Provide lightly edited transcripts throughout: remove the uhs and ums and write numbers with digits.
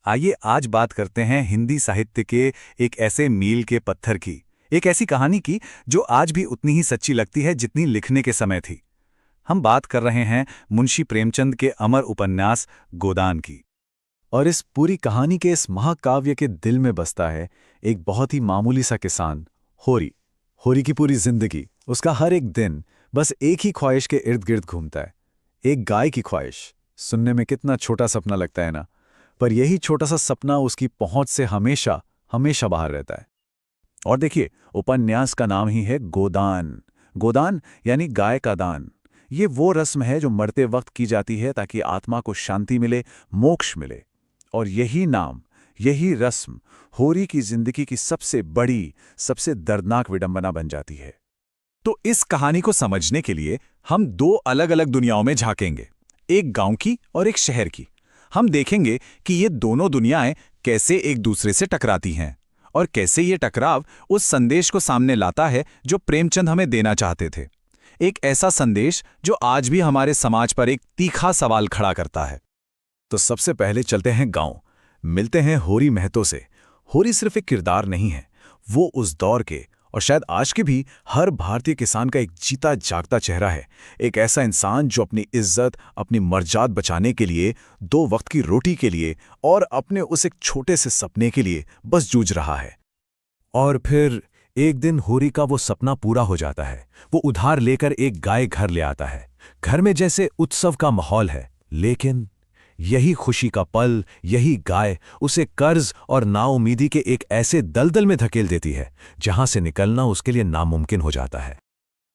आइए आज बात करते हैं हिंदी साहित्य के एक ऐसे मील के पत्थर की, एक ऐसी कहानी की जो आज भी उतनी ही सच्ची लगती है जितनी लिखने के समय थी। हम बात कर रहे हैं मुंशी प्रेमचंद के अमर उपन्यास गोदान की। और इस पूरी कहानी के इस महाकाव्य के दिल में बसता है एक बहुत ही मामूली सा किसान, होरी। होरी की पूरी जिंदगी, उसका हर एक दिन बस एक ही ख्वाहिश के इर्द गिर्द घूमता है, एक गाय की ख्वाहिश। सुनने में कितना छोटा सपना लगता है ना, पर यही छोटा सा सपना उसकी पहुंच से हमेशा हमेशा बाहर रहता है। और देखिए, उपन्यास का नाम ही है गोदान। गोदान यानी गाय का दान। ये वो रस्म है जो मरते वक्त की जाती है ताकि आत्मा को शांति मिले, मोक्ष मिले। और यही नाम, यही रस्म होरी की जिंदगी की सबसे बड़ी, सबसे दर्दनाक विडंबना बन जाती है। तो इस कहानी को समझने के लिए हम दो अलग अलग दुनियाओं में झांकेंगे, एक गांव की और एक शहर की। हम देखेंगे कि ये दोनों दुनियाएं कैसे एक दूसरे से टकराती हैं और कैसे ये टकराव उस संदेश को सामने लाता है जो प्रेमचंद हमें देना चाहते थे। एक ऐसा संदेश जो आज भी हमारे समाज पर एक तीखा सवाल खड़ा करता है। तो सबसे पहले चलते हैं गांव, मिलते हैं होरी महतो से। होरी सिर्फ एक किरदार नहीं है, वो उस दौर के और शायद आज के भी हर भारतीय किसान का एक जीता जागता चेहरा है। एक ऐसा इंसान जो अपनी इज्जत, अपनी मर्जाद बचाने के लिए, दो वक्त की रोटी के लिए और अपने उस एक छोटे से सपने के लिए बस जूझ रहा है। और फिर एक दिन होरी का वो सपना पूरा हो जाता है। वो उधार लेकर एक गाय घर ले आता है। घर में जैसे उत्सव का माहौल है, लेकिन यही खुशी का पल, यही गाय उसे कर्ज और नाउमीदी के एक ऐसे दलदल में धकेल देती है जहां से निकलना उसके लिए नामुमकिन हो जाता है।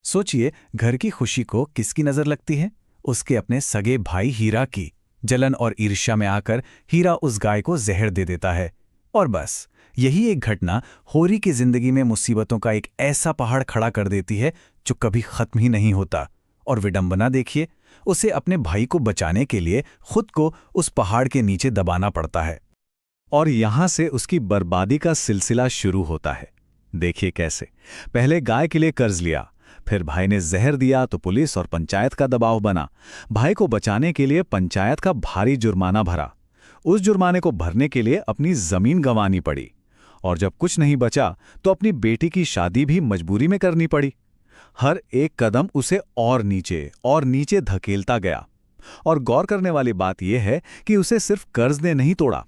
सोचिए, घर की खुशी को किसकी नजर लगती है? उसके अपने सगे भाई हीरा की। जलन और ईर्ष्या में आकर हीरा उस गाय को जहर दे देता है। और बस यही एक घटना होरी की जिंदगी में मुसीबतों का एक ऐसा पहाड़ खड़ा कर देती है जो कभी खत्म ही नहीं होता। और विडंबना देखिए, उसे अपने भाई को बचाने के लिए खुद को उस पहाड़ के नीचे दबाना पड़ता है। और यहां से उसकी बर्बादी का सिलसिला शुरू होता है। देखिए कैसे, पहले गाय के लिए कर्ज लिया, फिर भाई ने जहर दिया तो पुलिस और पंचायत का दबाव बना। भाई को बचाने के लिए पंचायत का भारी जुर्माना भरा। उस जुर्माने को भरने के लिए अपनी जमीन गंवानी पड़ी। और जब कुछ नहीं बचा तो अपनी बेटी की शादी भी मजबूरी में करनी पड़ी। हर एक कदम उसे और नीचे धकेलता गया। और गौर करने वाली बात यह है कि उसे सिर्फ कर्ज ने नहीं तोड़ा,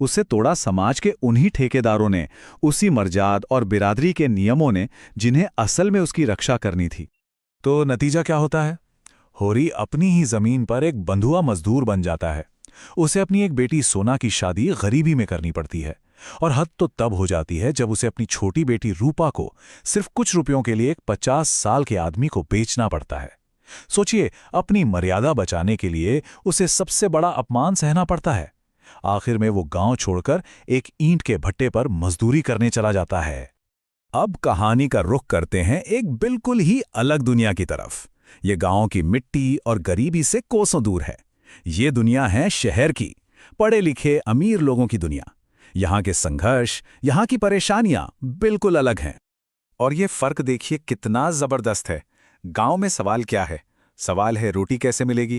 उसे तोड़ा समाज के उन्हीं ठेकेदारों ने, उसी मर्जाद और बिरादरी के नियमों ने जिन्हें असल में उसकी रक्षा करनी थी। तो नतीजा क्या होता है? होरी अपनी ही जमीन पर एक बंधुआ मजदूर बन जाता है। उसे अपनी एक बेटी सोना की शादी गरीबी में करनी पड़ती है। और हद तो तब हो जाती है जब उसे अपनी छोटी बेटी रूपा को सिर्फ कुछ रुपयों के लिए एक 50 साल के आदमी को बेचना पड़ता है। सोचिए, अपनी मर्यादा बचाने के लिए उसे सबसे बड़ा अपमान सहना पड़ता है। आखिर में वो गांव छोड़कर एक ईंट के भट्टे पर मजदूरी करने चला जाता है। अब कहानी का रुख करते हैं एक बिल्कुल ही अलग दुनिया की तरफ। ये गांव की मिट्टी और गरीबी से कोसों दूर है। ये दुनिया है शहर की, पढ़े लिखे अमीर लोगों की दुनिया। यहाँ के संघर्ष, यहाँ की परेशानियां बिल्कुल अलग हैं। और ये फर्क देखिए कितना जबरदस्त है। गांव में सवाल क्या है? सवाल है रोटी कैसे मिलेगी,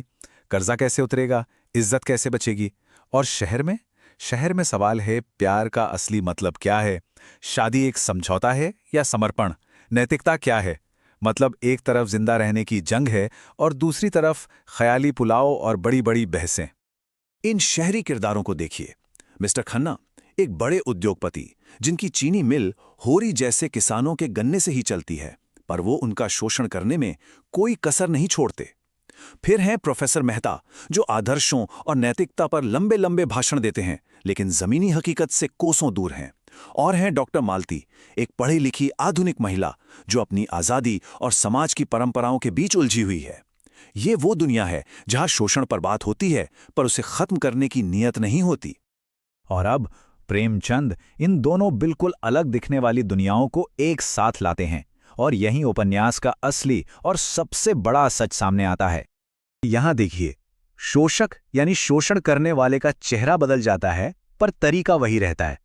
कर्जा कैसे उतरेगा, इज्जत कैसे बचेगी। और शहर में सवाल है प्यार का असली मतलब क्या है, शादी एक समझौता है या समर्पण, नैतिकता क्या है। मतलब एक तरफ जिंदा रहने की जंग है और दूसरी तरफ ख्याली पुलाव और बड़ी बड़ी बहसें। इन शहरी किरदारों को देखिए। मिस्टर खन्ना एक बड़े उद्योगपति, जिनकी चीनी मिल होरी जैसे किसानों के गन्ने से ही चलती है, पर वो उनका शोषण करने में कोई कसर नहीं छोड़ते। फिर हैं प्रोफेसर मेहता, जो आदर्शों और नैतिकता पर लंबे लंबे भाषण देते हैं, लेकिन जमीनी हकीकत से कोसों दूर हैं। और हैं डॉक्टर मालती, एक पढ़ी लिखी आधुनिक महिला जो अपनी आज़ादी और समाज की परंपराओं के बीच उलझी हुई है। ये वो दुनिया है जहां शोषण पर बात होती है, पर उसे खत्म करने की नीयत नहीं होती। और अब प्रेमचंद इन दोनों बिल्कुल अलग दिखने वाली दुनियाओं को एक साथ लाते हैं, और यही उपन्यास का असली और सबसे बड़ा सच सामने आता है। यहां देखिए, शोषक यानी शोषण करने वाले का चेहरा बदल जाता है, पर तरीका वही रहता है।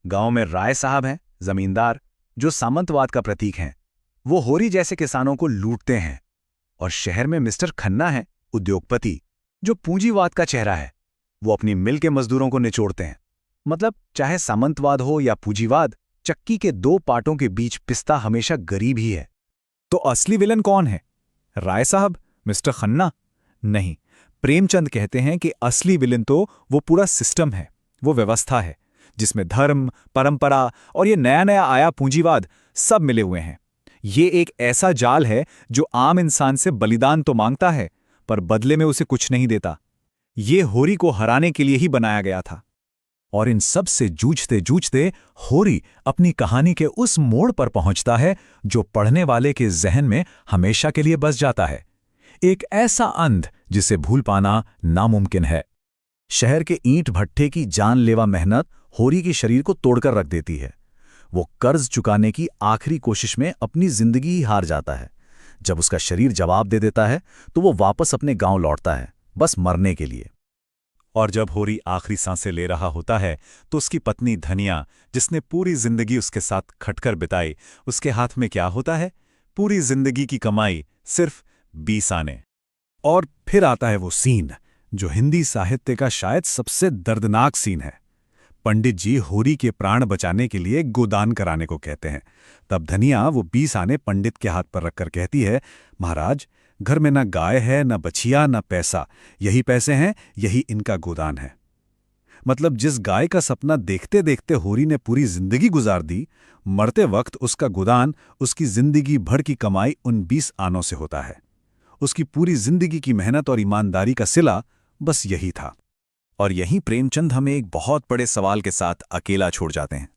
गांव में राय साहब हैं, जमींदार, जो सामंतवाद का प्रतीक हैं। वो होरी जैसे किसानों को लूटते हैं। और शहर में मिस्टर खन्ना है, उद्योगपति, जो पूंजीवाद का चेहरा है। वो अपनी मिल के मजदूरों को निचोड़ते हैं। मतलब चाहे सामंतवाद हो या पूंजीवाद, चक्की के दो पार्टों के बीच पिसता हमेशा गरीब ही है। तो असली विलन कौन है? राय साहब, मिस्टर खन्ना? नहीं, प्रेमचंद कहते हैं कि असली विलन तो वो पूरा सिस्टम है, वो व्यवस्था है, जिसमें धर्म, परंपरा और ये नया नया आया पूंजीवाद सब मिले हुए हैं। ये एक ऐसा जाल है जो आम इंसान से बलिदान तो मांगता है, पर बदले में उसे कुछ नहीं देता। ये होरी को हराने के लिए ही बनाया गया था। और इन सब से जूझते जूझते होरी अपनी कहानी के उस मोड़ पर पहुंचता है जो पढ़ने वाले के जहन में हमेशा के लिए बस जाता है। एक ऐसा अंध जिसे भूल पाना नामुमकिन है। शहर के ईंट भट्ठे की जानलेवा मेहनत होरी के शरीर को तोड़कर रख देती है। वो कर्ज चुकाने की आखिरी कोशिश में अपनी जिंदगी ही हार जाता है। जब उसका शरीर जवाब दे देता है तो वो वापस अपने गांव लौटता है, बस मरने के लिए। और जब होरी आखिरी सांसें ले रहा होता है तो उसकी पत्नी धनिया, जिसने पूरी जिंदगी उसके साथ खटकर बिताई, उसके हाथ में क्या होता है? पूरी जिंदगी की कमाई, सिर्फ 20 आने। और फिर आता है वो सीन जो हिंदी साहित्य का शायद सबसे दर्दनाक सीन है। पंडित जी होरी के प्राण बचाने के लिए गोदान कराने को कहते हैं। तब धनिया वो 20 आने पंडित के हाथ पर रखकर कहती है, महाराज, घर में न गाय है, न बछिया, न पैसा, यही पैसे हैं, यही इनका गोदान है। मतलब जिस गाय का सपना देखते देखते होरी ने पूरी जिंदगी गुजार दी, मरते वक्त उसका गोदान उसकी जिंदगी भर की कमाई उन 20 आनों से होता है। उसकी पूरी जिंदगी की मेहनत और ईमानदारी का सिला बस यही था। और यहीं प्रेमचंद हमें एक बहुत बड़े सवाल के साथ अकेला छोड़ जाते हैं।